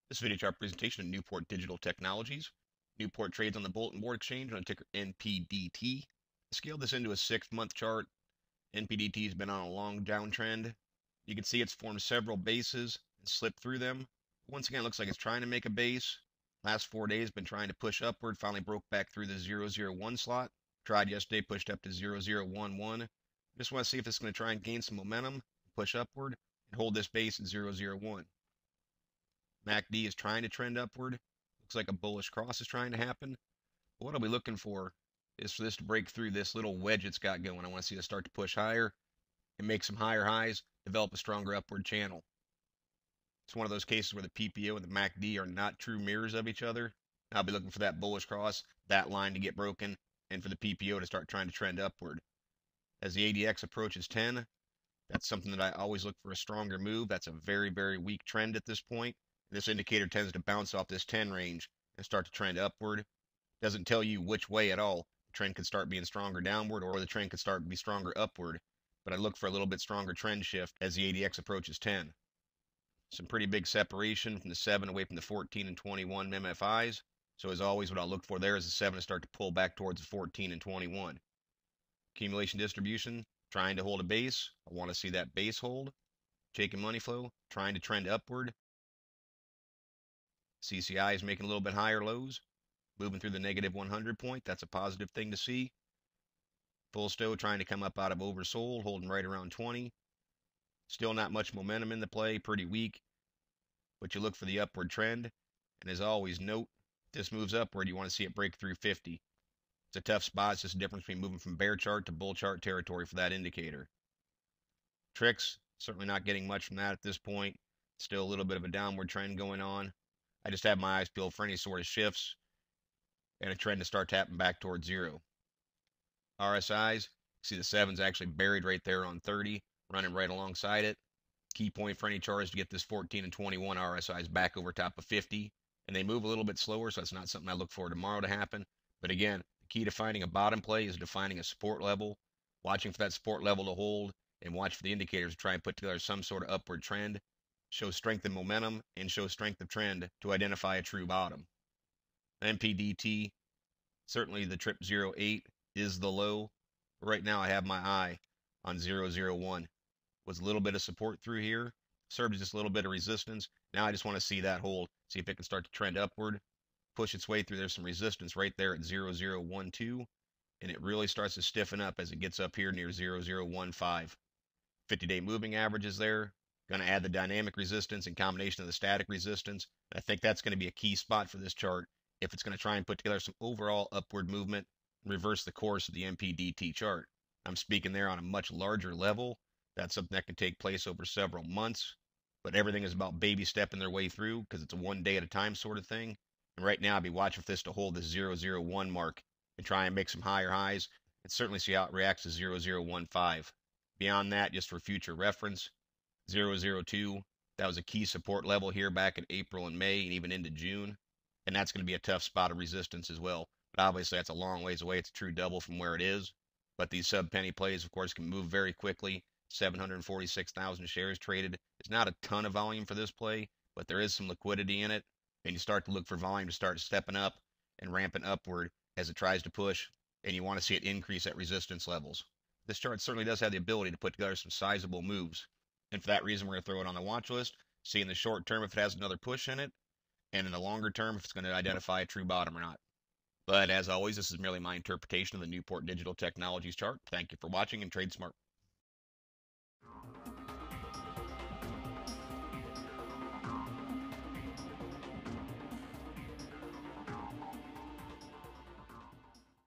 This video chart presentation of Newport Digital Technologies. Newport trades on the Bulletin Board Exchange on ticker NPDT. Scale this into a 6-month chart. NPDT has been on a long downtrend. You can see it's formed several bases and slipped through them. Once again, it looks like it's trying to make a base. Last 4 days been trying to push upward, finally broke back through the 001 slot. Tried yesterday, pushed up to 0011. Just want to see if it's going to try and gain some momentum, push upward, and hold this base at 001. MACD is trying to trend upward. Looks like a bullish cross is trying to happen. But what I'll be looking for is for this to break through this little wedge it's got going. I want to see it start to push higher and make some higher highs, develop a stronger upward channel. It's one of those cases where the PPO and the MACD are not true mirrors of each other. I'll be looking for that bullish cross, that line to get broken, and for the PPO to start trying to trend upward. As the ADX approaches 10, that's something that I always look for a stronger move. That's a very, very weak trend at this point. This indicator tends to bounce off this 10 range and start to trend upward. Doesn't tell you which way at all. The trend could start being stronger downward or the trend could start to be stronger upward. But I look for a little bit stronger trend shift as the ADX approaches 10. Some pretty big separation from the 7 away from the 14 and 21 MFIs. So as always, what I'll look for there is the 7 to start to pull back towards the 14 and 21. Accumulation distribution, trying to hold a base. I want to see that base hold. Taking money flow, trying to trend upward. CCI is making a little bit higher lows, moving through the negative 100 point. That's a positive thing to see. Full stow trying to come up out of oversold, holding right around 20. Still not much momentum in the play, pretty weak. But you look for the upward trend. And as always, note, if this moves upward, you want to see it break through 50. It's a tough spot. It's just a difference between moving from bear chart to bull chart territory for that indicator. Tricks, certainly not getting much from that at this point. Still a little bit of a downward trend going on. I just have my eyes peeled for any sort of shifts and a trend to start tapping back towards 0. RSIs, see the 7's actually buried right there on 30, running right alongside it. Key point for any chart is to get this 14 and 21 RSIs back over top of 50. And they move a little bit slower, so that's not something I look for tomorrow to happen. But again, the key to finding a bottom play is defining a support level, watching for that support level to hold, and watch for the indicators to try and put together some sort of upward trend. Show strength and momentum, and show strength of trend to identify a true bottom. NPDT, certainly the trip 08 is the low. Right now I have my eye on 001. Was a little bit of support through here, served as just a little bit of resistance. Now I just want to see that hold, see if it can start to trend upward, push its way through. There's some resistance right there at 0012, and it really starts to stiffen up as it gets up here near 0015. 50-day moving average is there. Going to add the dynamic resistance in combination of the static resistance. I think that's going to be a key spot for this chart if it's going to try and put together some overall upward movement and reverse the course of the NPDT chart. I'm speaking there on a much larger level. That's something that can take place over several months, but everything is about baby stepping their way through because it's a one day at a time sort of thing. And right now I'd be watching for this to hold this 001 mark and try and make some higher highs and certainly see how it reacts to 0015. Beyond that, just for future reference, 002, that was a key support level here back in April and May and even into June. And that's going to be a tough spot of resistance as well. But obviously that's a long ways away. It's a true double from where it is. But these sub-penny plays, of course, can move very quickly. 746,000 shares traded. It's not a ton of volume for this play, but there is some liquidity in it. And you start to look for volume to start stepping up and ramping upward as it tries to push. And you want to see it increase at resistance levels. This chart certainly does have the ability to put together some sizable moves. And for that reason, we're going to throw it on the watch list, see in the short term if it has another push in it, and in the longer term if it's going to identify a true bottom or not. But as always, this is merely my interpretation of the Newport Digital Technologies chart. Thank you for watching and trade smart.